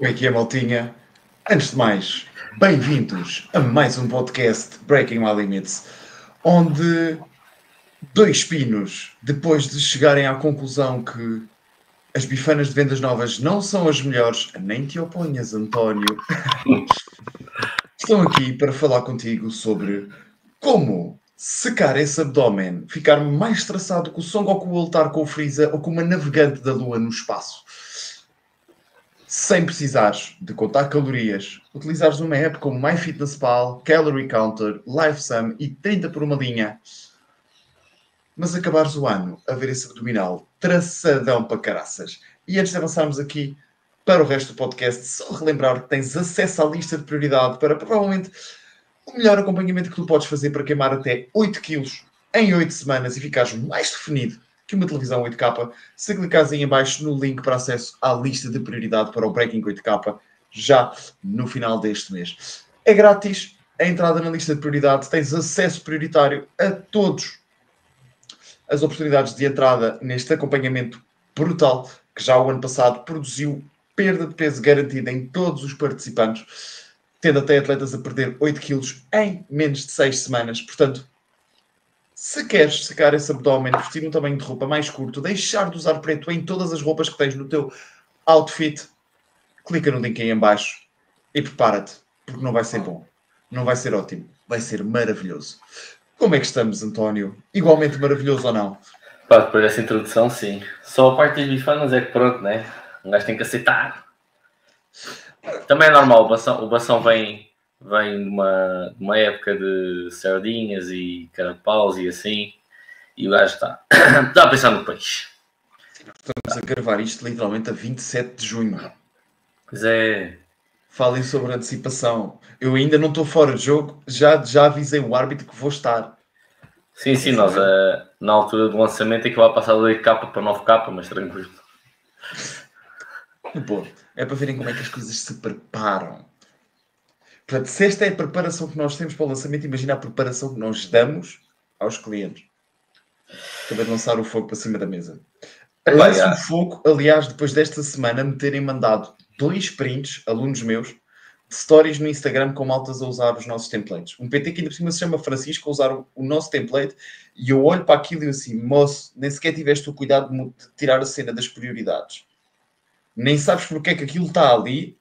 Como é que é, maltinha? Antes de mais, bem-vindos a mais um podcast Breaking My Limits, onde dois pinos, depois de chegarem à conclusão que as bifanas de vendas novas não são as melhores, nem te oponhas, António, estão aqui para falar contigo sobre como secar esse abdômen, ficar mais traçado que o Son Goku a lutar com o Freeza ou com uma navegante da Lua no espaço. Sem precisares de contar calorias, utilizares uma app como MyFitnessPal, Calorie Counter, LiveSum e 30 por uma linha, mas acabares o ano a ver esse abdominal traçadão para caraças. E antes de avançarmos aqui para o resto do podcast, só relembrar que tens acesso à lista de prioridade para provavelmente o melhor acompanhamento que tu podes fazer para queimar até 8 quilos em 8 semanas e ficares mais definido que uma televisão 8K, se clicares aí em baixo no link para acesso à lista de prioridade para o Breaking 8K, já no final deste mês. É grátis a entrada na lista de prioridade, tens acesso prioritário a todas as oportunidades de entrada neste acompanhamento brutal, que já o ano passado produziu perda de peso garantida em todos os participantes, tendo até atletas a perder 8 quilos em menos de 6 semanas. Portanto, se queres secar esse abdômen, vestir um tamanho de roupa mais curto, deixar de usar preto em todas as roupas que tens no teu outfit, clica no link aí em baixo e prepara-te, porque não vai ser bom, não vai ser ótimo, vai ser maravilhoso. Como é que estamos, António? Igualmente maravilhoso ou não? Pá, depois dessa introdução, sim. Só a parte das bifanas é que pronto, né? Um gajo tem que aceitar. Também é normal, o Bação vem de uma época de sardinhas e carapaus e assim, e o gajo está a pensar no peixe. Estamos a gravar isto literalmente a 27 de junho. Pois é. Falem sobre antecipação. Eu ainda não estou fora de jogo, já avisei o árbitro que vou estar. Sim, nós na altura do lançamento é que vai passar de 8K para 9K, mas tranquilo. Pô, é para verem como é que as coisas se preparam. Portanto, se esta é a preparação que nós temos para o lançamento, imagina a preparação que nós damos aos clientes. Acabei de lançar o fogo para cima da mesa. Lance o fogo, aliás, depois desta semana me terem mandado 2 prints, alunos meus, de stories no Instagram com maltas a usar os nossos templates. Um PT que ainda por cima se chama Francisco a usar o nosso template e eu olho para aquilo e eu assim, moço, nem sequer tiveste o cuidado de tirar a cena das prioridades. Nem sabes porque é que aquilo está ali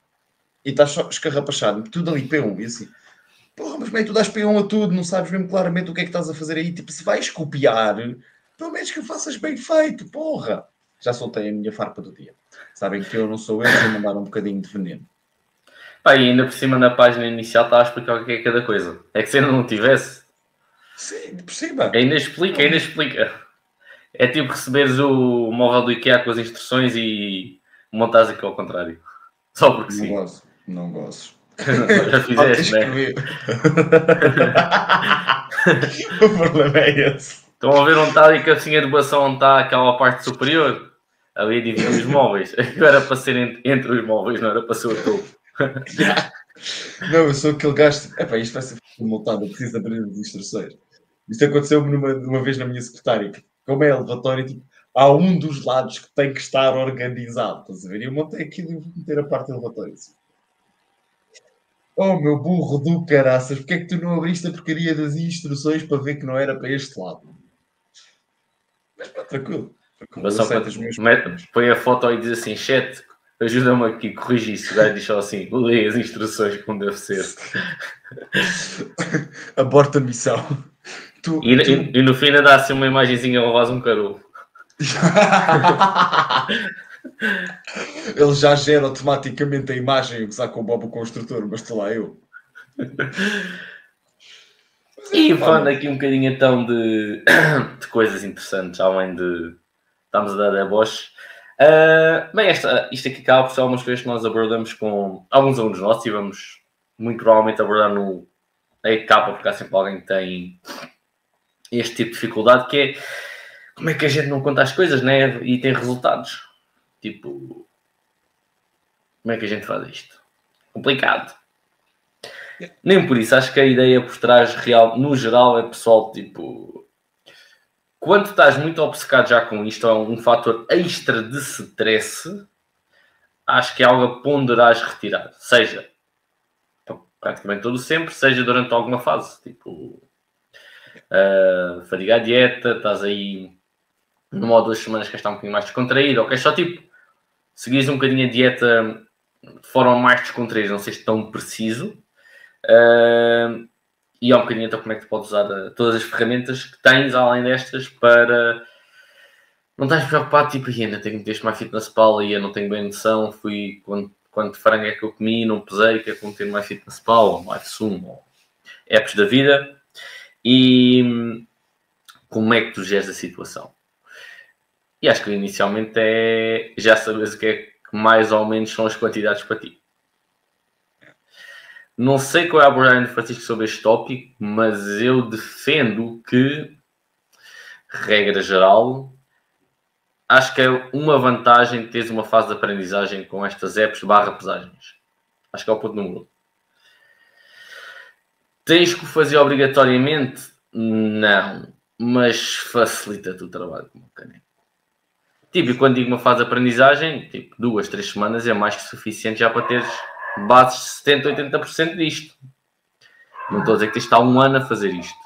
e está só escarrapachado. Tudo ali P1. E assim, porra, mas como é que tu dás P1 a tudo? Não sabes mesmo claramente o que é que estás a fazer aí? Tipo, se vais copiar, pelo menos que o faças bem feito, porra. Já soltei a minha farpa do dia. Sabem que eu não sou eu, vou mandar um bocadinho de veneno. Pá, e ainda por cima na página inicial está a explicar o que é cada coisa. É que se ainda não tivesse... Sim, por cima. Ainda explica. É tipo receberes o móvel do IKEA com as instruções e montares aquilo ao contrário. Só porque sim. Não gosto. Já fizeste, né? O problema é esse. Estão a ver onde está a cabecinha de doação, onde está aquela parte superior? Ali a dividir os móveis. Aquilo era para ser entre os móveis, não era para ser o topo. Não, eu sou aquele gajo. Epá, isto vai ser multado, eu preciso aprender as instruções. Isto aconteceu-me uma vez na minha secretária. Como é elevatório, tipo, há um dos lados que tem que estar organizado. Estás a ver? E eu montei aquilo e vou meter a parte elevatória. Assim. Oh, meu burro do caraças, porque é que tu não abriste a porcaria das instruções para ver que não era para este lado? Mas pá, tranquilo. Mas só põe a foto e diz assim, chat, ajuda-me aqui, corrigir isso. O gajo diz só assim, leia as instruções como deve ser. Aborta a missão. E no fim ainda dá assim uma imagenzinha, roubas um carolo. Ele já gera automaticamente a imagem a gozar com o Bob o Construtor, mas estou lá eu. E falando aqui um bocadinho então de coisas interessantes, além de estamos a dar deboche. Bem, isto aqui acaba por ser algumas coisas que nós abordamos com alguns alunos nossos e vamos muito provavelmente abordar no ECAPA, porque há sempre alguém que tem este tipo de dificuldade, que é como é que a gente não conta as coisas, né? E tem resultados. Tipo, como é que a gente faz isto? Complicado. Nem por isso, acho que a ideia por trás real, no geral, é pessoal, tipo, quando estás muito obcecado já com isto, é um fator extra de stress, acho que é algo a ponderares retirar. Seja praticamente todo sempre, seja durante alguma fase. Tipo, fadiga a dieta, estás aí numa ou 2 semanas que está um bocadinho mais descontraído, ok? Só tipo, seguires um bocadinho a dieta de forma mais descontraída, não seja tão preciso. E há um bocadinho então como é que tu podes usar todas as ferramentas que tens, além destas, para não estás preocupado, tipo, ainda tenho que meter mais fitness pal e eu não tenho bem noção, fui quanto frango é que eu comi, não pesei, que é como ter mais fitness pal, ou mais sumo, ou apps da vida, e como é que tu geres a situação. E acho que inicialmente é já sabes o que é que mais ou menos são as quantidades para ti. Não sei qual é a abordagem de Francisco sobre este tópico, mas eu defendo que, regra geral, acho que é uma vantagem teres uma fase de aprendizagem com estas apps /pesagens. Acho que é o ponto número 1. Tens que o fazer obrigatoriamente? Não. Mas facilita-te o trabalho como caneco. Tipo, e quando digo uma fase de aprendizagem, tipo, 2, 3 semanas é mais que suficiente já para teres bases de 70, 80% disto. Não estou a dizer que tens de estar 1 ano a fazer isto.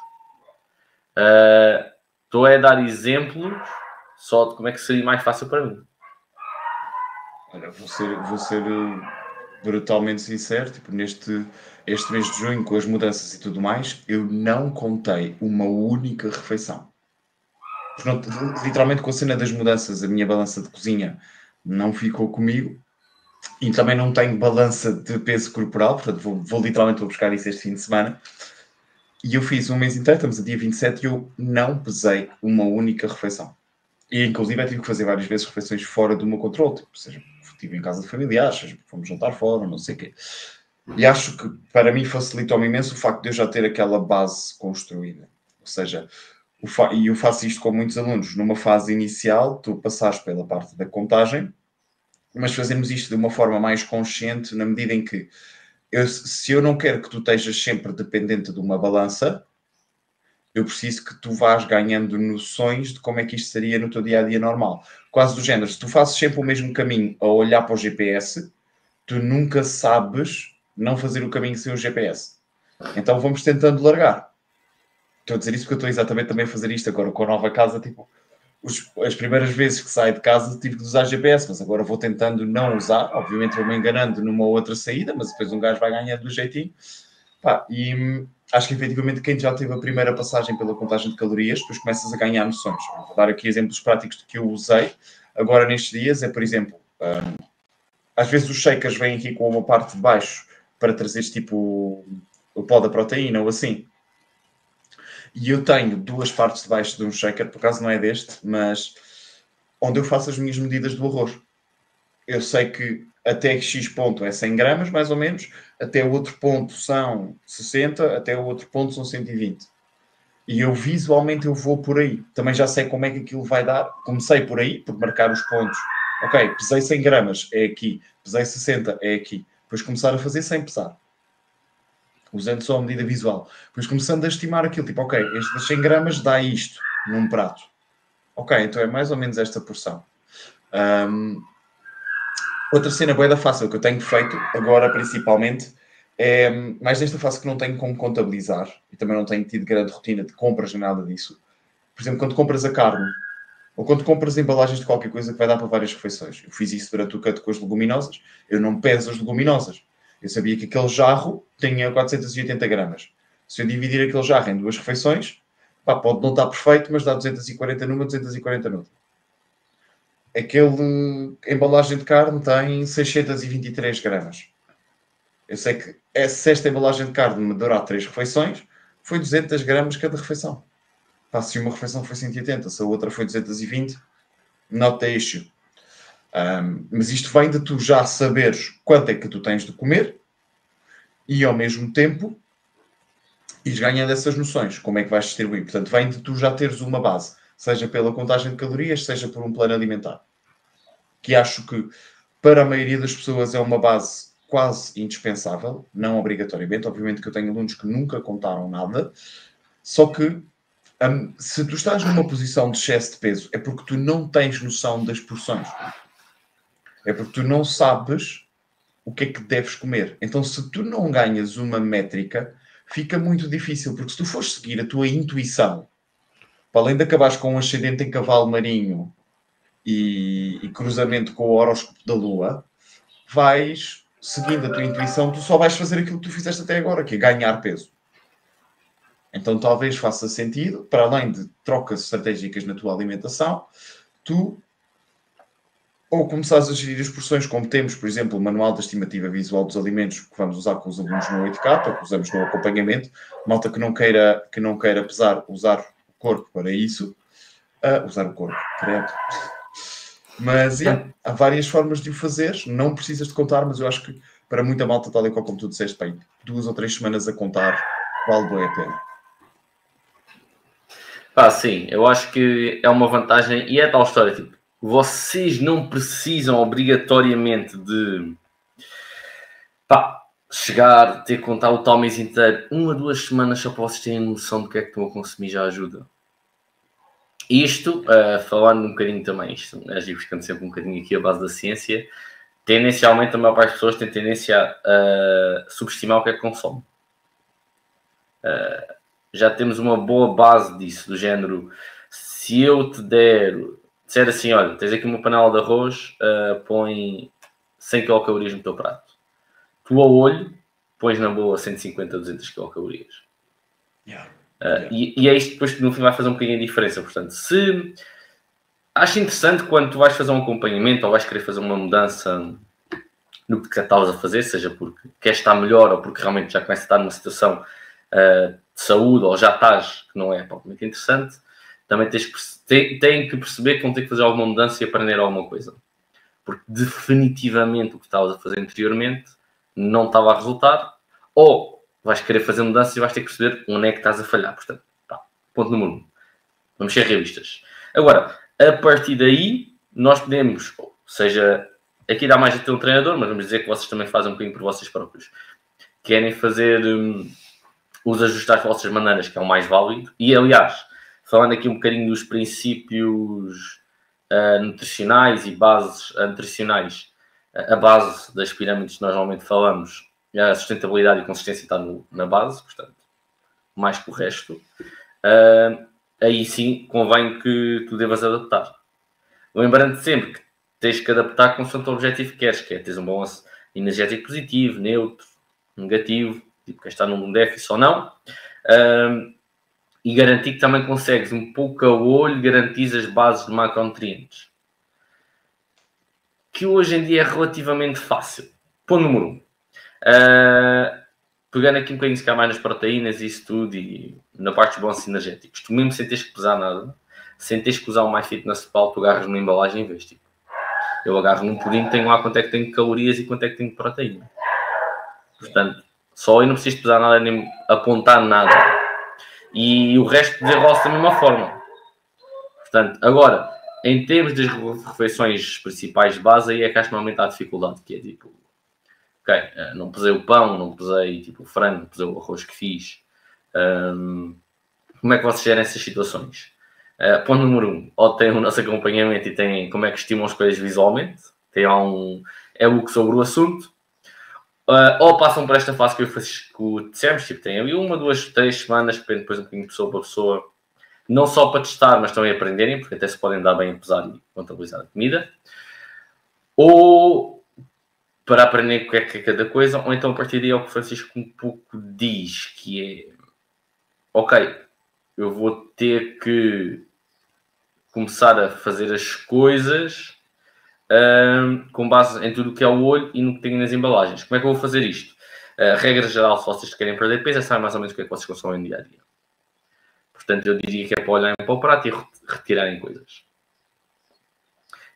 Estou a dar exemplos só de como é que seria mais fácil para mim. Olha, vou ser brutalmente sincero, tipo, este mês de junho, com as mudanças e tudo mais, eu não contei uma única refeição. Porque literalmente com a cena das mudanças, a minha balança de cozinha não ficou comigo e também não tenho balança de peso corporal, portanto vou literalmente buscar isso este fim de semana. E eu fiz um mês inteiro, estamos a dia 27 e eu não pesei uma única refeição. E inclusive eu tive que fazer várias vezes refeições fora do meu controle, tipo, seja, estive em casa de familiares, seja, fomos jantar fora, não sei o quê. E acho que para mim facilitou-me imenso o facto de eu já ter aquela base construída. Ou seja, e eu faço isto com muitos alunos. Numa fase inicial, tu passares pela parte da contagem, mas fazemos isto de uma forma mais consciente, na medida em que se eu não quero que tu estejas sempre dependente de uma balança, eu preciso que tu vás ganhando noções de como é que isto seria no teu dia-a-dia normal. Quase do género, se tu fazes sempre o mesmo caminho a olhar para o GPS, tu nunca sabes não fazer o caminho sem o GPS. Então vamos tentando largar. Estou a dizer isso porque eu estou exatamente também a fazer isto agora com a nova casa, tipo, as primeiras vezes que saio de casa tive que usar GPS, mas agora vou tentando não usar, obviamente vou-me enganando numa outra saída, mas depois um gajo vai ganhando do jeitinho. Pá, e acho que efetivamente quem já teve a primeira passagem pela contagem de calorias, depois começas a ganhar noções. Vou dar aqui exemplos práticos de que eu usei agora nestes dias, é por exemplo, às vezes os shakers vêm aqui com uma parte de baixo para trazeres tipo o pó da proteína ou assim. E eu tenho 2 partes de baixo de um shaker, por acaso não é deste, mas onde eu faço as minhas medidas do arroz. Eu sei que até X ponto é 100 gramas, mais ou menos, até o outro ponto são 60, até o outro ponto são 120. E eu visualmente eu vou por aí. Também já sei como é que aquilo vai dar. Comecei por aí, por marcar os pontos. Ok, pesei 100 gramas, é aqui. Pesei 60, é aqui. Depois começar a fazer sem pesar. Usando só a medida visual. Depois começando a estimar aquilo. Tipo, ok, este das 100 gramas dá isto num prato. Ok, então é mais ou menos esta porção. Outra cena bué da fácil que eu tenho feito, agora principalmente, é mais nesta fase que não tenho como contabilizar e também não tenho tido grande rotina de compras nem nada disso. Por exemplo, quando compras a carne ou quando compras embalagens de qualquer coisa que vai dar para várias refeições. Eu fiz isso durante o cut com as leguminosas. Eu não peso as leguminosas. Eu sabia que aquele jarro tinha 480 gramas. Se eu dividir aquele jarro em 2 refeições, pá, pode não estar perfeito, mas dá 240 numa, 240 noutra. Aquele embalagem de carne tem 623 gramas. Eu sei que se esta embalagem de carne me durar 3 refeições, foi 200 gramas cada refeição. Se uma refeição foi 180, se a outra foi 220, not the issue. Mas isto vem de tu já saberes quanto é que tu tens de comer e, ao mesmo tempo, ires ganhando essas noções, como é que vais distribuir. Portanto, vem de tu já teres uma base, seja pela contagem de calorias, seja por um plano alimentar. Que acho que, para a maioria das pessoas, é uma base quase indispensável, não obrigatoriamente. Obviamente que eu tenho alunos que nunca contaram nada, só que se tu estás numa posição de excesso de peso, é porque tu não tens noção das porções. É porque tu não sabes o que é que deves comer. Então, se tu não ganhas uma métrica, fica muito difícil, porque se tu fores seguir a tua intuição, para além de acabares com um ascendente em cavalo marinho e cruzamento com o horóscopo da Lua, vais, seguindo a tua intuição, tu só vais fazer aquilo que tu fizeste até agora, que é ganhar peso. Então talvez faça sentido, para além de trocas estratégicas na tua alimentação, tu ou começares a gerir as porções como temos, por exemplo, o manual da estimativa visual dos alimentos que vamos usar com os alunos no 8K, que usamos no acompanhamento, malta que não queira pesar, usar o corpo para isso, usar o corpo, credo. Mas, há várias formas de o fazer, não precisas de contar, mas eu acho que para muita malta, tal e qual como tu disseste, bem, 2 ou 3 semanas a contar, vale bem a pena. Sim, eu acho que é uma vantagem e é tal história, tipo, vocês não precisam obrigatoriamente de chegar, ter que contar o tal mês inteiro, 1 a 2 semanas só para vocês terem noção do que é que estão a consumir já ajuda. Isto, falando um bocadinho também, isto é buscando sempre um bocadinho aqui a base da ciência, tendencialmente a maior parte das pessoas tem tendência a subestimar o que é que consome. Já temos uma boa base disso, do género, se eu te disser assim, olha, tens aqui uma panela de arroz, põe 100 kcal no teu prato. Tu ao olho, pões na boa 150, 200 kcal. E é isto depois que no fim vai fazer um bocadinho de diferença. Portanto, se acho interessante quando tu vais fazer um acompanhamento ou vais querer fazer uma mudança no que estavas a fazer, seja porque queres estar melhor ou porque realmente já começas a estar numa situação de saúde ou já estás, que não é propriamente interessante, também têm que perceber que vão ter que fazer alguma mudança e aprender alguma coisa. Porque definitivamente o que estavas a fazer anteriormente não estava a resultar, ou vais querer fazer mudanças e vais ter que perceber onde é que estás a falhar. Portanto, ponto número 1. Vamos ser realistas. Agora, a partir daí, nós podemos, seja, aqui dá mais a ter um treinador, mas vamos dizer que vocês também fazem um bocadinho por vocês próprios. Querem fazer os ajustes às vossas maneiras, que é o mais válido. E, aliás, falando aqui um bocadinho dos princípios nutricionais e bases nutricionais, a base das pirâmides que nós normalmente falamos, a sustentabilidade e consistência está na base, portanto, mais que o resto. Aí sim convém que tu devas adaptar. Lembrando sempre que tens que adaptar consoante o objetivo que queres, que é teres um balanço energético positivo, neutro, negativo, tipo quem está num déficit ou não, e garantir que também consegues um pouco a olho garantir as bases de macronutrientes, que hoje em dia é relativamente fácil. Ponto número 1. Pegando aqui um bocadinho se calhar mais nas proteínas e isso tudo, e na parte dos balanços energéticos, tu mesmo sem teres que pesar nada, sem teres que usar o MyFitnessPal, tu agarras numa embalagem e vês, tipo, eu agarro num pudim, tenho lá quanto é que tenho de calorias e quanto é que tenho de proteína. Portanto, só aí não preciso pesar nada, nem apontar nada. E o resto desenrola-se da mesma forma. Portanto, agora, em termos das refeições principais de base, aí é que acho que normalmente há dificuldade, que é tipo, ok, não pesei o pão, não pesei tipo, o frango, não pesei o arroz que fiz. Como é que vocês gerem essas situações? Ponto número 1, ou tem o nosso acompanhamento e tem como é que estimam as coisas visualmente, tem um e-book sobre o assunto, ou passam por esta fase que dissemos, tipo, tem ali 1, 2, 3 semanas, depende depois um bocadinho de pessoa para pessoa, não só para testar, mas também aprenderem, porque até se podem dar bem a pesar e contabilizar a comida, ou para aprender o que é cada coisa, ou então a partir daí é o que o Francisco um pouco diz, que é, ok, eu vou ter que começar a fazer as coisas com base em tudo o que é o olho e no que tenho nas embalagens. Como é que eu vou fazer isto? Regra geral, se vocês querem perder peso, sabem mais ou menos o que é que vocês consomem no dia-a-dia. Portanto, eu diria que é para olharem para o prato e retirarem coisas.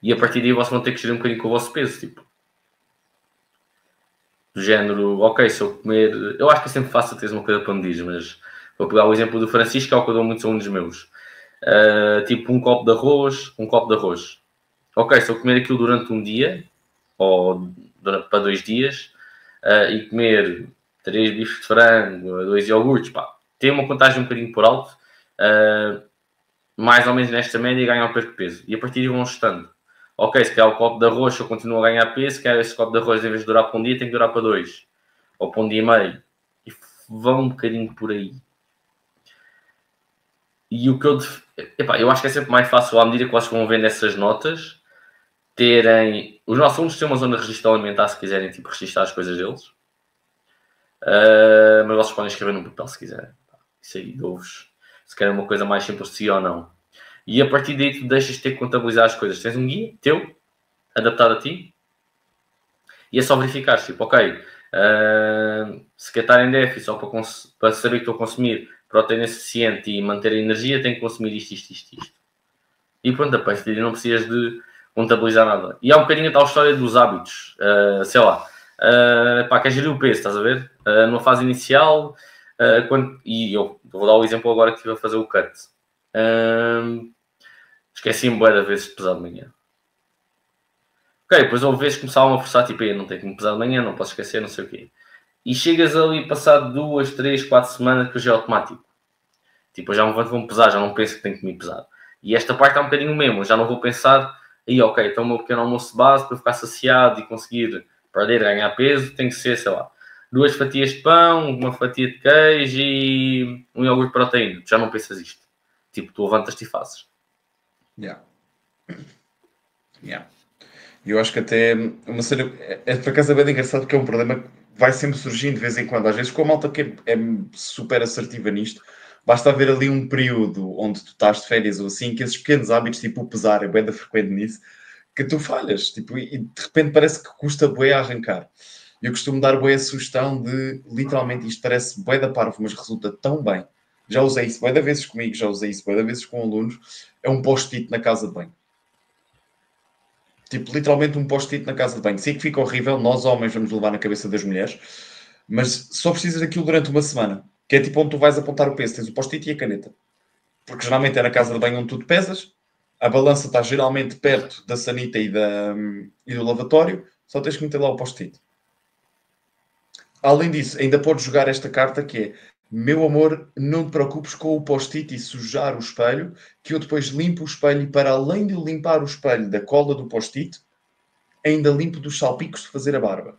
E a partir daí vocês vão ter que gerir um bocadinho com o vosso peso, tipo. Do género, ok, se eu comer... Eu acho que é sempre fácil teres uma coisa para medir, mas vou pegar o exemplo do Francisco, que é o que eu dou muitos alunos meus. Tipo um copo de arroz. Ok, se eu comer aquilo durante um dia, ou para 2 dias, e comer 3 bifes de frango, 2 iogurtes, tem uma contagem um bocadinho por alto, mais ou menos nesta média ganham perco peso. E a partir daí vão ajustando. ok, se calhar o copo de arroz eu continuo a ganhar peso, se calhar esse copo de arroz em vez de durar para um dia tem que durar para 2. Ou para um dia e meio. E vão um bocadinho por aí. E o que eu acho que é sempre mais fácil, à medida que vocês vão vendo essas notas, terem... Os nossos alunos têm uma zona de registro alimentar se quiserem, tipo, registrar as coisas deles. Mas vocês podem escrever no papel se quiserem. Isso aí, dou-vos. Se querem uma coisa mais simples de si ou não. E a partir daí tu deixas de ter que contabilizar as coisas. Tens um guia teu, adaptado a ti, e é só verificar, tipo, ok, se quer estar em déficit só para saber que estou a consumir proteína suficiente e manter a energia, tenho que consumir isto. E pronto, a partir daí não precisas de contabilizar nada. E há um bocadinho a tal história dos hábitos. Sei lá, quer gerir o peso, estás a ver? Numa fase inicial, e eu vou dar o exemplo agora que estive a fazer o cut. Esqueci-me bué de vezes de pesar de manhã. Ok, depois houve vezes que começavam a forçar, tipo, não tenho que me pesar de manhã, não posso esquecer, não sei o quê. E chegas ali, passado 2, 3, 4 semanas, que já é automático. Tipo, eu já me vou-me pesar, já não penso que tenho que me pesar. E esta parte é um bocadinho mesmo, eu já não vou pensar, ok, então o meu pequeno almoço de base, para eu ficar saciado e conseguir perder, ganhar peso, tem que ser, sei lá, 2 fatias de pão, uma fatia de queijo e um iogurte de proteína. Tu já não pensas isto. Tipo, tu levantas-te e fazes. Yeah. Eu acho que até uma cena. Por acaso é bem engraçado porque é um problema que vai sempre surgindo de vez em quando. Às vezes, com a malta que é super assertiva nisto, basta haver ali um período onde tu estás de férias ou assim, que esses pequenos hábitos, tipo o pesar, é bem da frequente nisso, que tu falhas. Tipo, e de repente parece que custa bué a arrancar. Eu costumo dar bué a sugestão de, literalmente, isto parece bué da parvo, mas resulta tão bem. Já usei isso bué da vezes comigo, já usei isso bué da vezes com alunos. É um post-it na casa de banho. Tipo, literalmente um post-it na casa de banho. Sei que fica horrível, nós homens vamos levar na cabeça das mulheres, mas só precisas daquilo durante uma semana. Que é tipo onde tu vais apontar o peso. Tens o post-it e a caneta. Porque geralmente é na casa de banho onde tu te pesas, a balança está geralmente perto da sanita e do lavatório, só tens que meter lá o post-it. Além disso, ainda podes jogar esta carta que é: meu amor, não te preocupes com o post-it e sujar o espelho, que eu depois limpo o espelho e, para além de limpar o espelho da cola do post-it, ainda limpo dos salpicos de fazer a barba.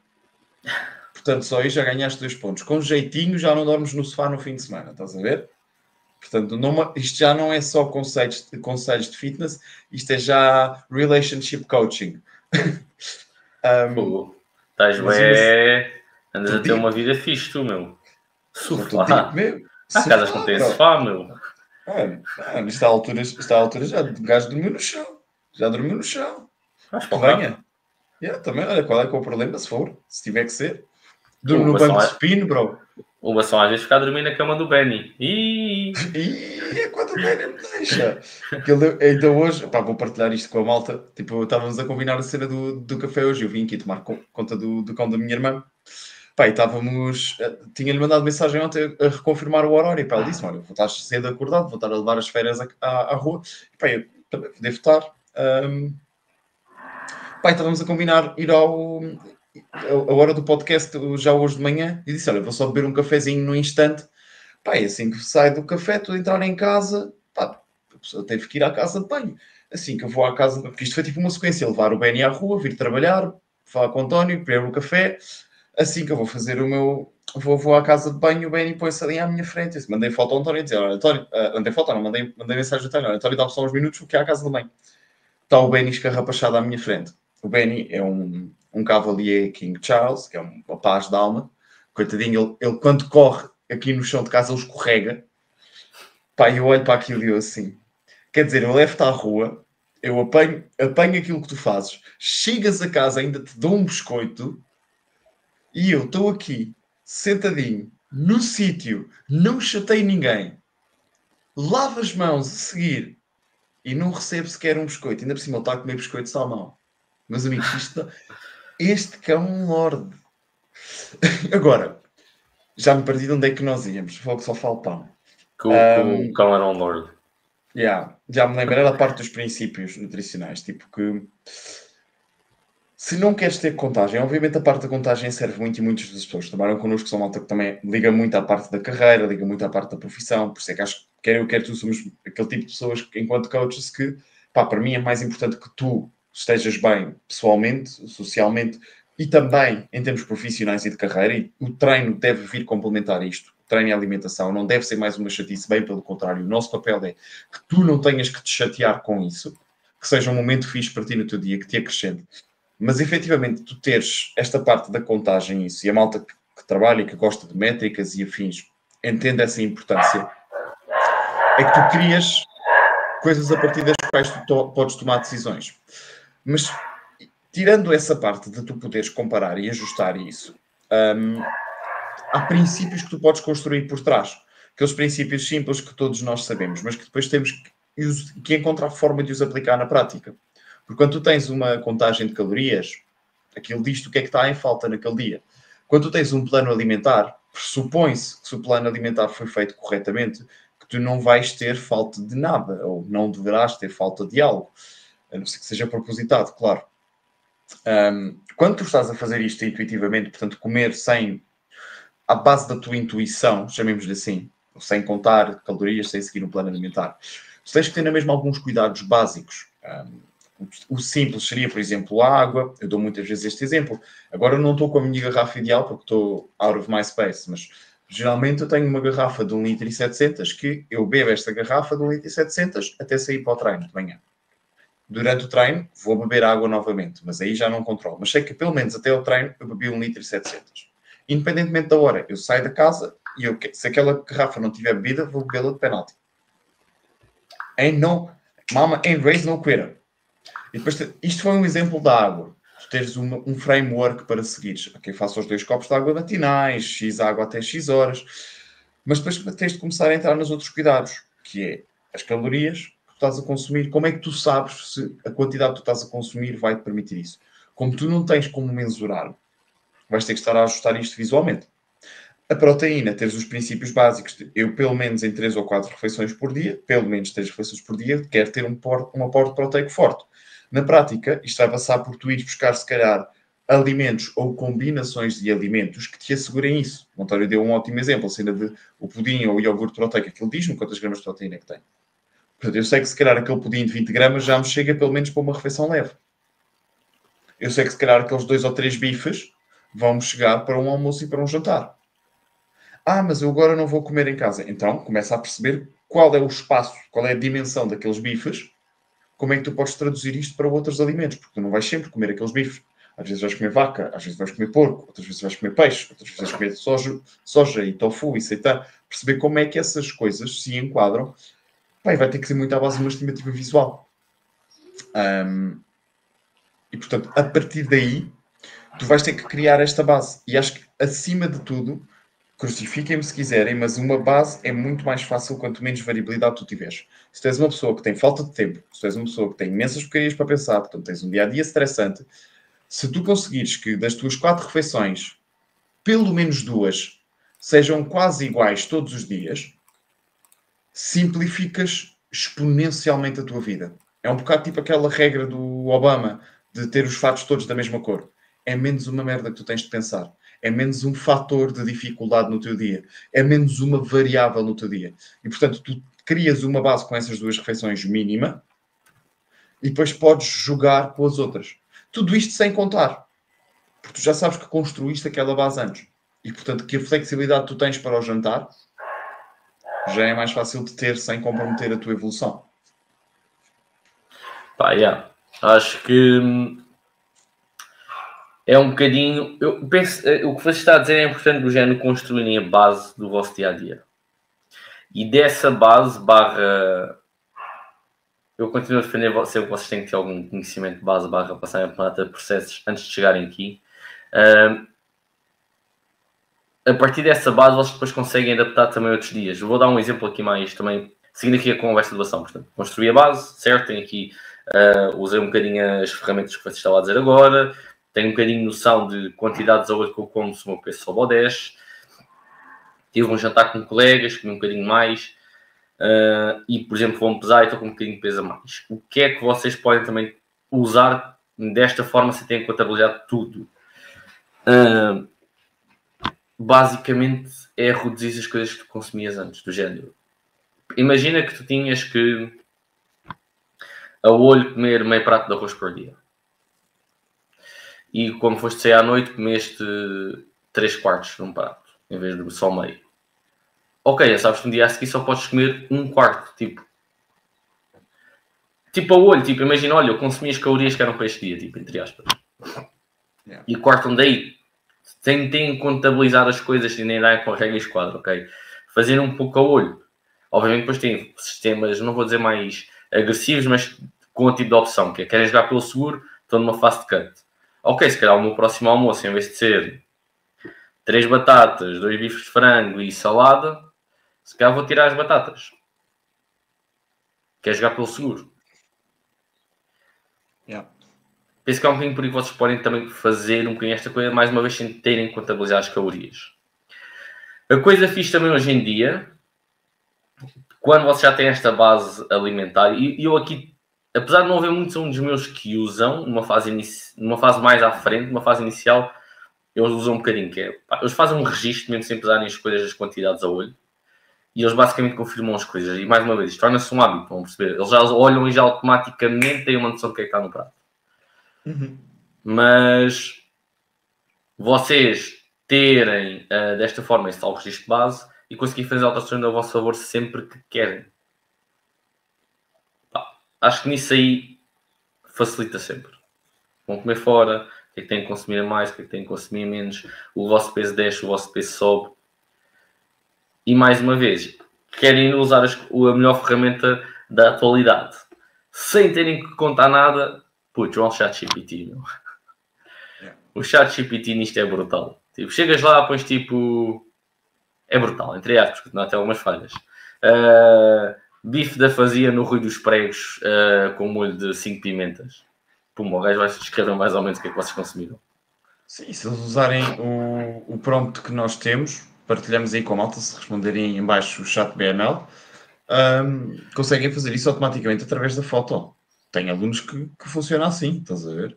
Portanto, só aí já ganhaste 2 pontos. Com jeitinho já não dormes no sofá no fim de semana, estás a ver? Portanto, isto já não é só conselhos de fitness, isto é já relationship coaching. Estás bem... Andas a ter uma vida fixe, tu, meu. Sofá. Há casas que não têm sofá, meu. Isto há alturas já o gajo dormiu no chão. Já dormiu no chão. Que venha. Também, olha, qual é que é o problema, se tiver que ser. Durmo no banco de supino, bro. Uma só às vezes ficar a dormir na cama do Benny. É quando o Benny me deixa. Então hoje, vou partilhar isto com a malta. Tipo, estávamos a combinar a cena do café hoje. Eu vim aqui tomar conta do cão da minha irmã. E estávamos... Tinha-lhe mandado mensagem ontem a reconfirmar o horário. E ele disse: olha, vou estar cedo acordado, vou estar a levar as férias à rua. Eu também devo estar. Estávamos a combinar ir a hora do podcast já hoje de manhã e disse: olha, vou só beber um cafezinho no instante. E assim que sai do café, estou a entrar em casa, a pessoa teve que ir à casa de banho. Assim que eu vou à casa, porque isto foi tipo uma sequência: levar o Benny à rua, vir trabalhar, falar com o António, beber o café. Assim que eu vou fazer o meu... Vou à casa de banho, o Benny põe-se ali à minha frente. Eu mandei foto ao António e dizer: olha, António, mandei foto, não, mandei mensagem ao António: olha, António, dá-me só uns minutos, porque é à casa de banho. Está o Benny escarrapachado à minha frente. O Benny é um Cavalier King Charles, que é uma paz de alma. Coitadinho, ele quando corre aqui no chão de casa, ele escorrega. Eu olho para aquilo e eu assim... Quer dizer, eu levo-te à rua, eu apanho aquilo que tu fazes, chegas a casa, ainda te dou um biscoito, e eu estou aqui, sentadinho, no sítio, não chatei ninguém, lavo as mãos a seguir, e não recebo sequer um biscoito. Ainda por cima ele está a comer biscoito de salmão. Meus amigos, este cão é um lorde. Agora, já me perdi de onde é que nós íamos. Só falo pão. O cão era um lorde. Já me lembrei da parte dos princípios nutricionais. Tipo que... Se não queres ter contagem, obviamente a parte da contagem serve muito, e muitas das pessoas que trabalham connosco são malta que também liga muito à parte da carreira, liga muito à parte da profissão. Por isso é que acho que quer eu, quer tu, somos aquele tipo de pessoas que, enquanto coaches, que para mim é mais importante que tu estejas bem pessoalmente, socialmente e também em termos profissionais e de carreira. E o treino deve vir complementar isto. O treino e a alimentação não deve ser mais uma chatice, bem pelo contrário. O nosso papel é que tu não tenhas que te chatear com isso, que seja um momento fixe para ti no teu dia, que te acrescente. Mas efetivamente tu teres esta parte da contagem isso, e a malta que trabalha e que gosta de métricas e afins entende essa importância, é que tu crias coisas a partir das quais tu podes tomar decisões. Mas tirando essa parte de tu poderes comparar e ajustar isso, há princípios que tu podes construir por trás. Aqueles princípios simples que todos nós sabemos, mas que depois temos que encontrar forma de os aplicar na prática. Porque quando tu tens uma contagem de calorias, aquilo diz-te o que é que está em falta naquele dia. Quando tu tens um plano alimentar, pressupõe-se que se o plano alimentar foi feito corretamente, que tu não vais ter falta de nada, ou não deverás ter falta de algo, a não ser que seja propositado, claro. Quando tu estás a fazer isto intuitivamente, portanto, comer sem, à base da tua intuição, chamemos-lhe assim, sem contar calorias, sem seguir um plano alimentar, tu tens que ter na mesma alguns cuidados básicos. O simples seria, por exemplo, a água. Eu dou muitas vezes este exemplo. Agora eu não estou com a minha garrafa ideal porque estou out of my space, mas geralmente eu tenho uma garrafa de 1,7 litro que eu bebo esta garrafa de 1,7 litro até sair para o treino de manhã. Durante o treino vou beber água novamente, mas aí já não controlo. Mas sei que pelo menos até o treino eu bebi 1,7 litro. Independentemente da hora, eu saio da casa e se aquela garrafa não tiver bebida, vou bebê-la de penalti. Mama ain't raised no quitter. E depois, isto foi um exemplo da água. Tu teres um framework para seguires. Ok, faço os 2 copos de água matinais, X água até X horas. Mas depois tens de começar a entrar nos outros cuidados, que é as calorias que tu estás a consumir. Como é que tu sabes se a quantidade que tu estás a consumir vai te permitir isso? Como tu não tens como mensurar, vais ter que estar a ajustar isto visualmente. A proteína, teres os princípios básicos. Eu, pelo menos em 3 ou 4 refeições por dia, pelo menos 3 refeições por dia, quero ter um aporte proteico forte. Na prática, isto vai passar por tu ir buscar, se calhar, alimentos ou combinações de alimentos que te assegurem isso. O António deu um ótimo exemplo, a cena de o pudim ou o iogurte proteico. Aquilo diz-me quantas gramas de proteína que tem. Portanto, eu sei que, se calhar, aquele pudim de 20 gramas já me chega, pelo menos, para uma refeição leve. Eu sei que, se calhar, aqueles 2 ou 3 bifes vão-me chegar para um almoço e para um jantar. Mas eu agora não vou comer em casa. Então, começa a perceber qual é o espaço, qual é a dimensão daqueles bifes. Como é que tu podes traduzir isto para outros alimentos? Porque tu não vais sempre comer aqueles bifes. Às vezes vais comer vaca, às vezes vais comer porco, outras vezes vais comer peixe, outras vezes vais comer soja e tofu e seitan. Perceber como é que essas coisas se enquadram. Vai ter que ser muito à base de uma estimativa visual. E, portanto, a partir daí, tu vais ter que criar esta base. E acho que, acima de tudo, crucifiquem-me se quiserem, mas uma base é muito mais fácil quanto menos variabilidade tu tiveres. Se tu és uma pessoa que tem falta de tempo, se tu és uma pessoa que tem imensas porcarias para pensar, portanto tens um dia-a-dia estressante, se tu conseguires que das tuas 4 refeições, pelo menos 2 sejam quase iguais todos os dias, simplificas exponencialmente a tua vida. É um bocado tipo aquela regra do Obama de ter os fatos todos da mesma cor. É menos uma merda que tu tens de pensar. É menos um fator de dificuldade no teu dia. É menos uma variável no teu dia. E, portanto, tu crias uma base com essas 2 refeições mínima e depois podes jogar com as outras. Tudo isto sem contar. Porque tu já sabes que construíste aquela base antes. E, portanto, que a flexibilidade que tu tens para o jantar já é mais fácil de ter sem comprometer a tua evolução. Acho que é um bocadinho. Eu penso, o que você está a dizer é importante do género construírem a base do vosso dia a dia. E dessa base eu continuo a defender sempre que vocês têm que ter algum conhecimento de base passarem por processos antes de chegarem aqui. A partir dessa base vocês depois conseguem adaptar também outros dias. Eu vou dar um exemplo aqui mais também, seguindo aqui a conversa de doação. Portanto, construí a base, certo? Tenho aqui, usei um bocadinho as ferramentas que você estava a dizer agora. Tenho um bocadinho de noção de quantidades a hoje que eu como se o meu peso sobe ao 10. Tive um jantar com colegas, comi um bocadinho mais. E, por exemplo, vão pesar e estou com um bocadinho de peso a mais. O que é que vocês podem também usar desta forma se têm contabilidade tudo? Basicamente é reduzir as coisas que tu consumias antes, do género. Imagina que tu tinhas que a olho comer meio prato de arroz por dia. e como foste sair à noite, comeste 3/4 num prato, em vez de só meio. Ok, já sabes que no dia a seguir só podes comer 1/4, tipo a olho, tipo, imagina, olha, eu consumi as calorias que eram para este dia, tipo, entre aspas. Yeah. E cortam daí. Tentem contabilizar as coisas e nem dar com a regra e esquadro, ok? Fazer um pouco a olho. Obviamente depois tem sistemas, não vou dizer mais agressivos, mas com o tipo de opção, que é, querem jogar pelo seguro, estão numa fase de cut. Ok, se calhar o meu próximo almoço, em vez de ser 3 batatas, 2 bifes de frango e salada, se calhar vou tirar as batatas. Quer jogar pelo seguro. Yeah. Penso que é um bocadinho por aí que vocês podem também fazer um bocadinho esta coisa, mais uma vez sem terem que contabilizar as calorias. A coisa fixe também hoje em dia, quando você já tem esta base alimentar, e eu aqui, apesar de não haver muitos dos meus que usam, numa fase mais à frente, numa fase inicial, eles usam um bocadinho, que é, eles fazem um registro, mesmo sem pesarem as coisas, as quantidades a olho, e eles basicamente confirmam as coisas. E mais uma vez, isto torna-se um hábito, vão perceber. Eles já olham e já automaticamente têm uma noção do que é que está no prato. Uhum. Mas vocês terem desta forma esse tal registro de base e conseguir fazer alterações a vosso favor sempre que querem. Acho que nisso aí facilita sempre. Vão comer fora, o que é que têm que consumir mais, o que é que têm que consumir menos, o vosso peso desce, o vosso peso sobe. E mais uma vez, querem usar a melhor ferramenta da atualidade. Sem terem que contar nada, putz, vão ao ChatGPT, meu. O ChatGPT nisto é brutal. Tipo, chegas lá, pões tipo... É brutal, entre aspas, porque não há até algumas falhas. Bife da fazia no Rui dos Pregos com molho de 5 pimentas. Pum, o gajo vai descrever mais ou menos o que é que vocês consumiram. Sim, se eles usarem o prompt que nós temos, partilhamos aí com a malta, se responderem em baixo o chat BML, conseguem fazer isso automaticamente através da foto. Tem alunos que funciona assim, estás a ver?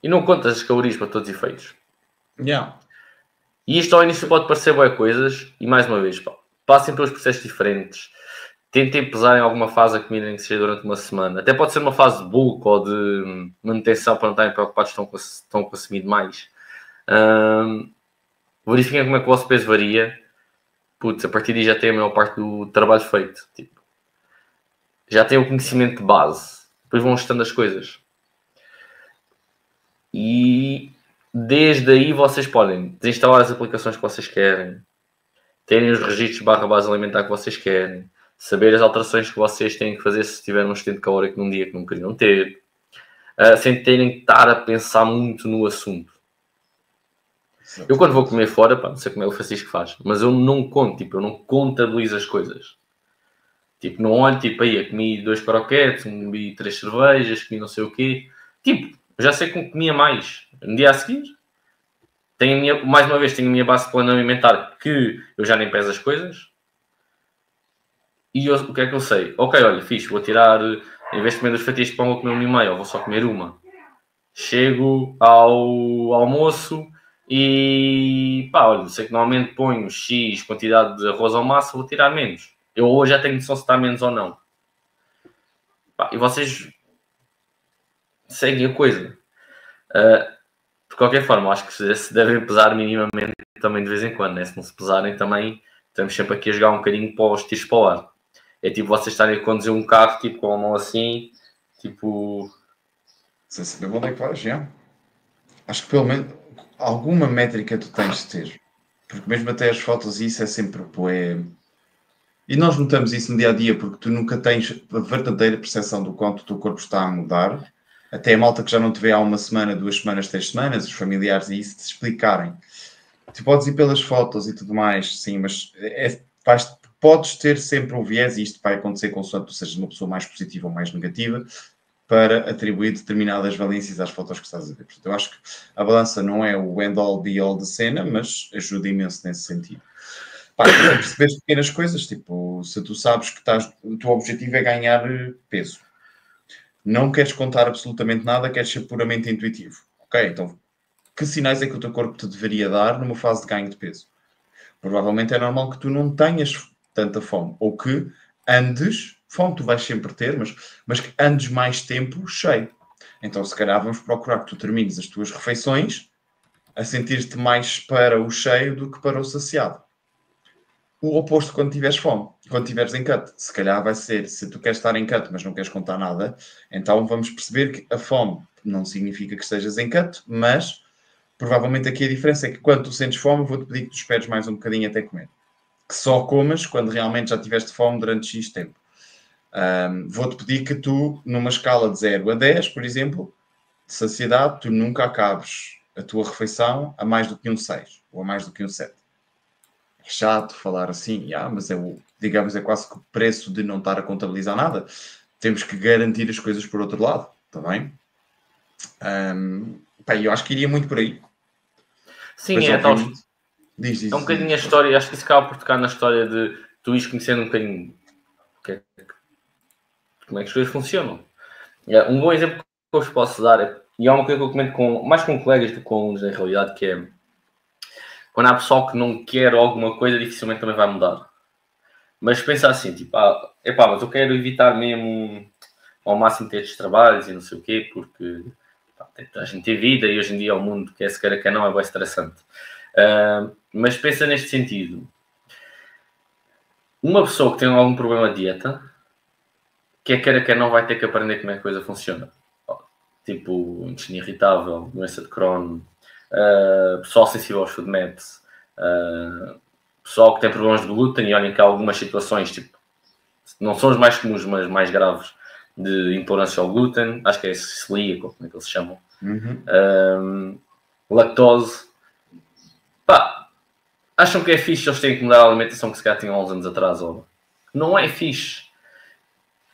E não contas as calorias para todos os efeitos. Yeah. E isto ao início pode parecer boas coisas, e mais uma vez, passem pelos processos diferentes, tentem pesar em alguma fase a comida que seja durante uma semana. Até pode ser uma fase de bulk ou de manutenção para não estarem preocupados que estão a consumir mais. Verifiquem como é que o vosso peso varia. Putz, a partir daí já tem a maior parte do trabalho feito. Tipo, já tem o conhecimento de base. Depois vão ajustando as coisas. E desde aí vocês podem desinstalar as aplicações que vocês querem, terem os registros /base alimentar que vocês querem, saber as alterações que vocês têm que fazer se tiver um excedente calórico num dia que não queriam ter, sem terem que estar a pensar muito no assunto. Eu quando vou comer fora, não sei como é o Francisco faz, mas eu não conto, tipo, eu não contabilizo as coisas. Tipo, não olho, tipo, aí, comi 2 croquetes, comi 3 cervejas, comi não sei o quê. Tipo, já sei que comia mais. No dia a seguir, mais uma vez, tenho a minha base de plano alimentar, que eu já nem peso as coisas. E o que é que eu sei? Ok, olha, fixe, vou tirar, em vez de comer 2 fatias de pão, vou comer 1,5, ou vou só comer uma. Chego ao almoço e, olha, sei que normalmente ponho X quantidade de arroz ou massa, vou tirar menos. Eu hoje já tenho noção se está menos ou não. E vocês seguem a coisa. De qualquer forma, acho que se devem pesar minimamente também de vez em quando, né? Se não se pesarem também, estamos sempre aqui a jogar um bocadinho para os tiros para o ar. É tipo vocês estarem a conduzir um carro tipo com a mão assim, tipo... Sem saber onde é que vais, já. Acho que pelo menos alguma métrica tu tens de ter. Porque mesmo até as fotos isso é sempre bué. E nós notamos isso no dia a dia, porque tu nunca tens a verdadeira percepção do quanto o teu corpo está a mudar. Até a malta que já não te vê há uma semana, 2 semanas, 3 semanas, os familiares e isso te explicarem. Tu podes ir pelas fotos e tudo mais, sim, mas podes ter sempre um viés, e isto vai acontecer consoante tu sejas uma pessoa mais positiva ou mais negativa, para atribuir determinadas valências às fotos que estás a ver. Portanto, eu acho que a balança não é o end-all, be-all da cena, mas ajuda imenso nesse sentido. Perceber pequenas coisas, tipo, se tu sabes que o teu objetivo é ganhar peso, não queres contar absolutamente nada, queres ser puramente intuitivo. Ok, então, que sinais é que o teu corpo te deveria dar numa fase de ganho de peso? Provavelmente é normal que tu não tenhas tanta fome, ou que andes, fome tu vais sempre ter, mas que andes mais tempo cheio. Então, se calhar, vamos procurar que tu termines as tuas refeições a sentir-te mais para o cheio do que para o saciado. O oposto quando tiveres fome, quando estiveres em cut. Se calhar vai ser, se tu queres estar em cut, mas não queres contar nada, então vamos perceber que a fome não significa que estejas em cut, mas provavelmente aqui a diferença é que quando tu sentes fome, eu vou-te pedir que tu esperes mais um bocadinho até comer. Que só comas quando realmente já tiveste fome durante X tempo. Vou-te pedir que tu, numa escala de 0 a 10, por exemplo, de saciedade, tu nunca acabes a tua refeição a mais do que um 6 ou a mais do que um 7. É chato falar assim, mas digamos, é quase que o preço de não estar a contabilizar nada. Temos que garantir as coisas por outro lado, está bem? Eu acho que iria muito por aí. Sim, Depois, é tal. Diz, é um bocadinho a história, acho que isso acaba por tocar na história de tu ires conhecendo um bocadinho como é que as coisas funcionam. Um bom exemplo que eu vos posso dar, e é uma coisa que eu comento mais com colegas do que com alunos, na realidade, que é quando há pessoal que não quer alguma coisa, dificilmente também vai mudar. Mas pensa assim, tipo, mas eu quero evitar mesmo ao máximo ter estes trabalhos e não sei o quê, porque a gente tem vida e hoje em dia o mundo quer se queira que não é bem estressante. Mas pensa neste sentido. Uma pessoa que tem algum problema de dieta, quer queira que não vai ter que aprender como é que a coisa funciona. Tipo, intestino irritável, doença de Crohn, pessoal sensível aos FODMAPs, pessoal que tem problemas de glúten, e olhem que há algumas situações, tipo, não são as mais comuns, mas mais graves, de intolerância ao glúten, acho que é celíaco, como é que eles chamam, lactose. Acham que é fixe eles têm que mudar a alimentação que se calhar tinham há uns anos atrás, ou não é fixe.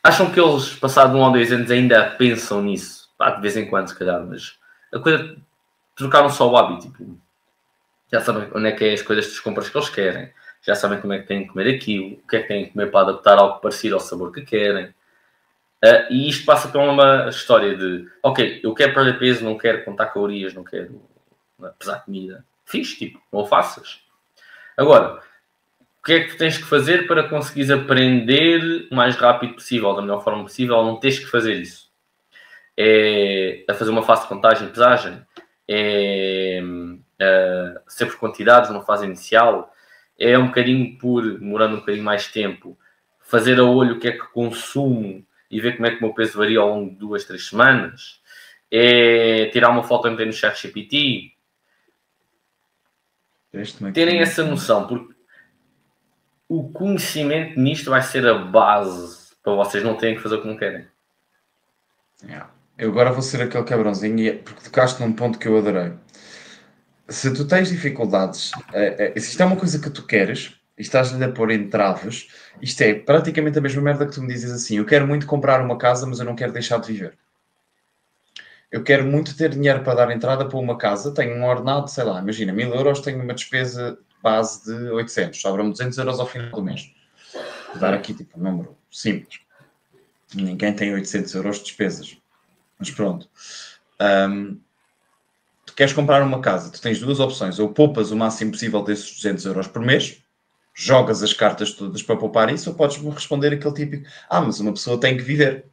Acham que eles, passado 1 ou 2 anos, ainda pensam nisso? De vez em quando, se calhar, mas a coisa, trocaram só o hábito, tipo, já sabem onde é que é as coisas das compras que eles querem, já sabem como é que têm que comer aquilo, o que é que têm que comer para adaptar algo parecido ao sabor que querem. E isto passa por uma história de, ok, eu quero perder peso, não quero contar calorias, não quero pesar comida. Fixe, tipo, não o faças. Agora, o que é que tu tens que fazer para conseguires aprender o mais rápido possível, da melhor forma possível? Não tens que fazer isso. É a fazer uma fase de contagem e pesagem, é ser por quantidades, uma fase inicial, é um bocadinho demorando um bocadinho mais tempo, fazer a olho o que é que consumo e ver como é que o meu peso varia ao longo de 2, 3 semanas, é tirar uma foto e meter no ChatGPT, terem essa noção, porque o conhecimento nisto vai ser a base para vocês não terem que fazer o que não querem. Eu agora vou ser aquele cabrãozinho, porque tocaste num ponto que eu adorei. Se tu tens dificuldades, se isto é uma coisa que tu queres e estás-lhe a pôr entraves, isto é praticamente a mesma merda que tu me dizes assim: eu quero muito comprar uma casa, mas eu não quero deixar de viver. Eu quero muito ter dinheiro para dar entrada para uma casa, tenho um ordenado, sei lá, imagina, 1000 euros, tenho uma despesa base de 800, sobram-me 200 euros ao final do mês. Vou dar aqui tipo um número simples. Ninguém tem 800 euros de despesas. Mas pronto. Tu queres comprar uma casa, tu tens 2 opções. Ou poupas o máximo possível desses 200 euros por mês, jogas as cartas todas para poupar isso, ou podes-me responder aquele típico: mas uma pessoa tem que viver.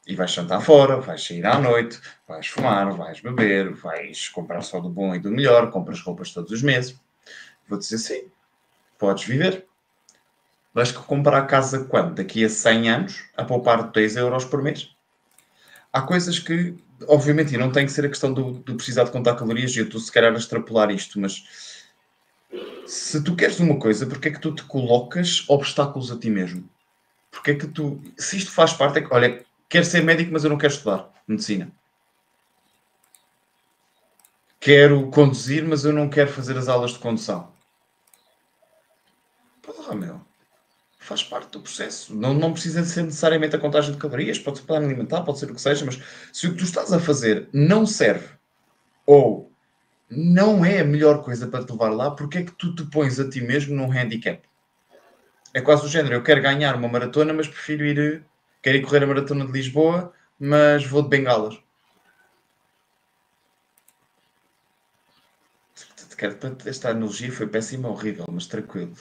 E vais jantar fora, vais sair à noite, vais fumar, vais beber, vais comprar só do bom e do melhor, compras roupas todos os meses. Vou dizer sim, podes viver. Vais comprar a casa quando? Daqui a 100 anos, a poupar 2 euros por mês? Há coisas que, obviamente, e não tem que ser a questão do precisar de contar calorias, e eu estou se calhar a extrapolar isto, mas se tu queres uma coisa, porque é que tu te colocas obstáculos a ti mesmo? Porque é que tu, se isto faz parte, olha, quero ser médico, mas eu não quero estudar medicina. Quero conduzir, mas eu não quero fazer as aulas de condução. Porra, meu. Faz parte do processo. Não precisa de ser necessariamente a contagem de calorias, pode ser plano alimentar, pode ser o que seja, mas se o que tu estás a fazer não serve ou não é a melhor coisa para te levar lá, porque é que tu te pões a ti mesmo num handicap? É quase o género, eu quero ganhar uma maratona, mas quero ir correr a maratona de Lisboa, mas vou de bengalas. Esta analogia foi péssima, horrível, mas tranquilo.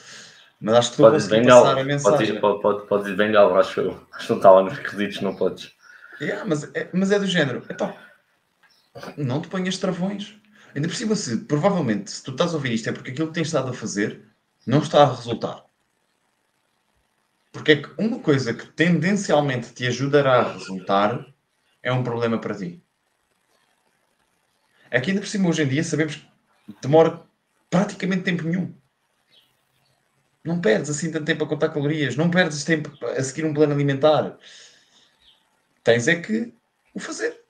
Mas acho que tu consegues passar a mensagem. Podes ir bengala, acho eu. Acho que não está lá nos requisitos, não podes. Mas é do género. Epá, não te ponhas travões. Ainda por cima, provavelmente, se tu estás a ouvir isto, é porque aquilo que tens estado a fazer não está a resultar. Porque é que uma coisa que tendencialmente te ajudará a resultar é um problema para ti. É que ainda por cima, hoje em dia, sabemos que demora praticamente tempo nenhum. Não perdes assim tanto tempo a contar calorias, não perdes tempo a seguir um plano alimentar. Tens é que o fazer.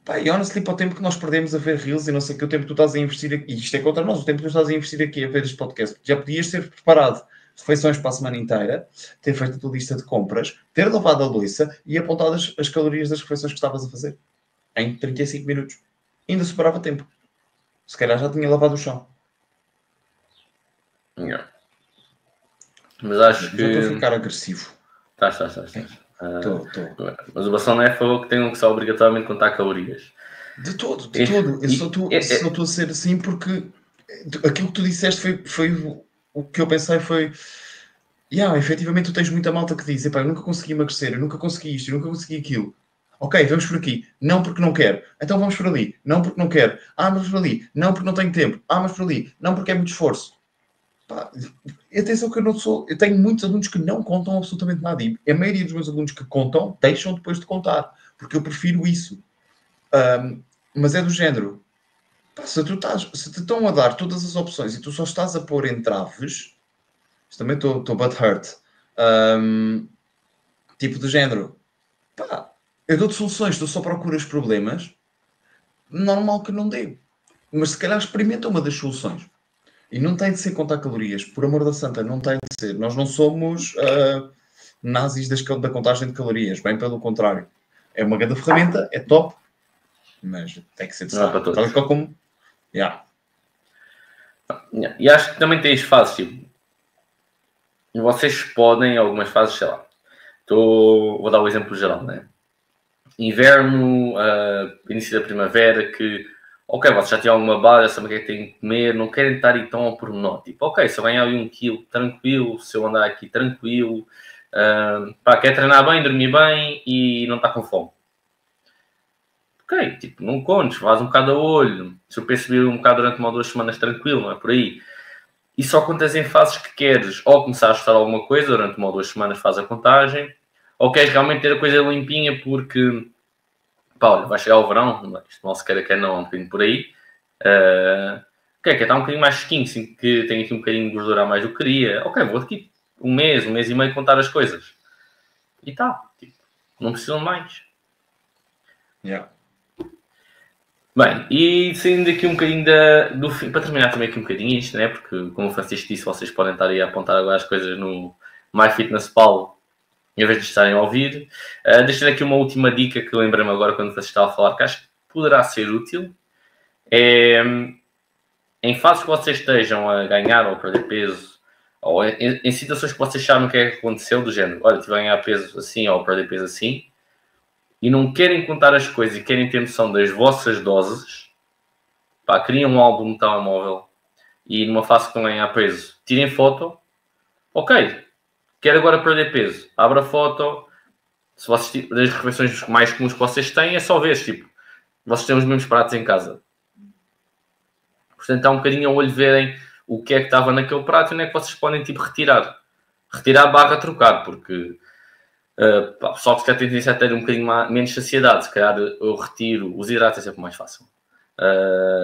Pá, e honestly, para o tempo que nós perdemos a ver reels e não sei o que, o tempo que tu estás a investir aqui, e isto é contra nós, o tempo que tu estás a investir aqui a ver este podcast, já podias ter preparado refeições para a semana inteira, ter feito a tua lista de compras, ter lavado a louça e apontado as calorias das refeições que estavas a fazer. Em 35 minutos. Ainda sobrava tempo. Se calhar já tinha lavado o chão. Yeah. Mas acho que... Já estou a ficar agressivo. Estás. Estou. Mas o Bastão não é a favor que tenham que só obrigatoriamente contar calorias. De todo. Eu só estou a ser assim porque aquilo que tu disseste foi o que eu pensei foi... efetivamente tu tens muita malta que diz, epá, eu nunca consegui emagrecer, eu nunca consegui isto, eu nunca consegui aquilo. Ok, vamos por aqui. Não porque não quero. Então vamos por ali. Não porque não quero. Mas por ali. Não porque não tenho tempo. Mas por ali. Não porque é muito esforço. Pá, atenção que eu não sou... Eu tenho muitos alunos que não contam absolutamente nada. E a maioria dos meus alunos que contam, deixam depois de contar. Porque eu prefiro isso. Mas é do género. Pá, se te estão a dar todas as opções e tu só estás a pôr entraves... Também estou butthurt. Tipo do género. Pá, eu dou-te soluções, tu só procuras problemas. Normal que não dê. Mas se calhar experimenta uma das soluções. E não tem de ser contar calorias. Por amor da santa, não tem de ser. Nós não somos nazis da contagem de calorias. Bem pelo contrário. É uma grande ferramenta, é top. Mas tem que ser de Não é para todos. Tal como... E acho que também tens fases, tipo... Vocês podem, algumas fases, sei lá... Vou dar o exemplo geral, né? Inverno, início da primavera, que... Ok, vocês já têm alguma base, sabem o que é que têm que comer, não querem estar aí tão ao pormenor. Tipo, ok, se eu ganhar ali 1 quilo, tranquilo, se eu andar aqui, tranquilo. Quer treinar bem, dormir bem e não está com fome. Ok, tipo, não contes, faz um bocado a olho. Se eu perceber um bocado durante 1 ou 2 semanas, tranquilo, não é por aí. E só contas em fases que queres ou começar a ajustar alguma coisa, durante 1 ou 2 semanas faz a contagem, ou queres realmente ter a coisa limpinha porque... olha, vai chegar o verão, isto não se quer não, é um bocadinho por aí. Quer estar um bocadinho mais fresquinho, sim, que tenho aqui um bocadinho de gordura a mais do que queria. Ok, vou aqui 1 mês e meio contar as coisas. E tá, tipo, não precisam de mais. Bem, e saindo aqui um bocadinho do fim, para terminar também aqui um bocadinho isto, né? Porque como o Francisco disse, vocês podem estar aí a apontar agora as coisas no MyFitnessPal em vez de estarem a ouvir. Deixando aqui uma última dica que lembrei-me agora quando você estava a falar, que acho que poderá ser útil. Em fases que vocês estejam a ganhar ou a perder peso, ou em situações que vocês sabem o que é que aconteceu, do género, olha, tive a ganhar peso assim ou a perder peso assim, e não querem contar as coisas e querem ter noção das vossas doses, criam um álbum no telemóvel e numa fase que estão a ganhar peso, tirem foto, ok, quero agora perder peso, abra a foto, se vocês, das refeições mais comuns que vocês têm, é só ver, tipo, vocês têm os mesmos pratos em casa. Portanto, há um bocadinho ao olho verem o que é que estava naquele prato e onde é que vocês podem, tipo, retirar. Retirar/trocar, porque o pessoal que se calhar tem tendência a ter um bocadinho menos saciedade, se calhar eu retiro, os hidratos é sempre mais fácil.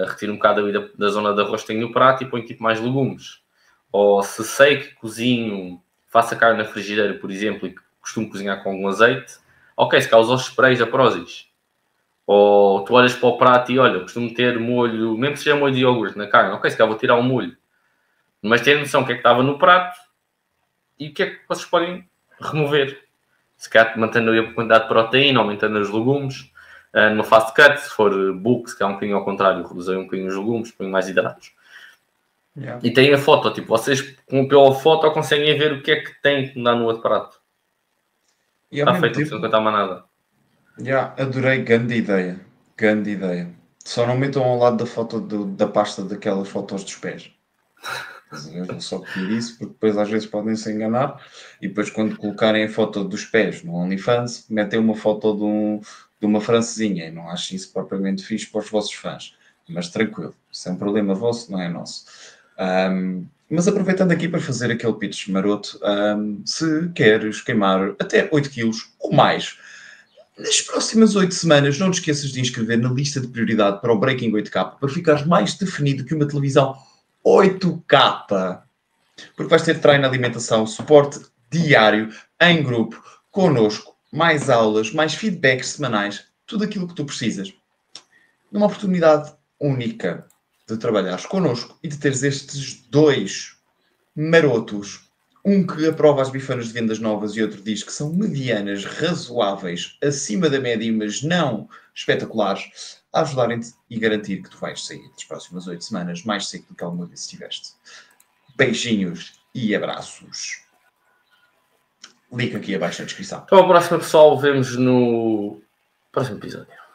Retiro um bocado ali da zona de arroz que tenho no prato e ponho tipo mais legumes. Ou se sei que cozinho, faço a carne na frigideira, por exemplo, e que costumo cozinhar com algum azeite, ok, se calhar uso os sprays a Prozis. Ou tu olhas para o prato e olha, costumo ter molho, mesmo que seja molho de iogurte na carne, ok, se calhar vou tirar um molho. Mas ter noção o que é que estava no prato e o que é que vocês podem remover. Se calhar mantendo a quantidade de proteína, aumentando os legumes. Numa fast cut, se for bulk, se calhar um bocadinho ao contrário, reduzir um bocadinho os legumes, põe mais hidratos. E tem a foto, tipo, vocês pela foto conseguem ver o que é que tem que dar no outro prato. Está feito, não precisa contar mais nada. Adorei, grande ideia. Só não metam ao lado da foto da pasta daquelas fotos dos pés. Eu vou só pedir isso, porque depois às vezes podem se enganar e depois quando colocarem a foto dos pés no OnlyFans, metem uma foto de uma francesinha. Não acho isso propriamente fixe para os vossos fãs. Mas tranquilo, isso é um problema vosso, não é nosso. Mas aproveitando aqui para fazer aquele pitch maroto, se queres queimar até 8 quilos ou mais, nas próximas 8 semanas, não te esqueças de inscrever na lista de prioridade para o Breaking 8K para ficares mais definido que uma televisão 8K. Porque vais ter treino, alimentação, suporte diário, em grupo, connosco, mais aulas, mais feedbacks semanais, tudo aquilo que tu precisas. Numa oportunidade única de trabalhares connosco e de teres estes dois marotos. Um que aprova as bifanas de vendas novas e outro diz que são medianas, razoáveis, acima da média, mas não espetaculares, a ajudarem-te e garantir que tu vais sair das próximas 8 semanas mais seco do que alguma vez estiveste. Beijinhos e abraços. Link aqui abaixo na descrição. Então, a próxima, pessoal, vemos no próximo episódio.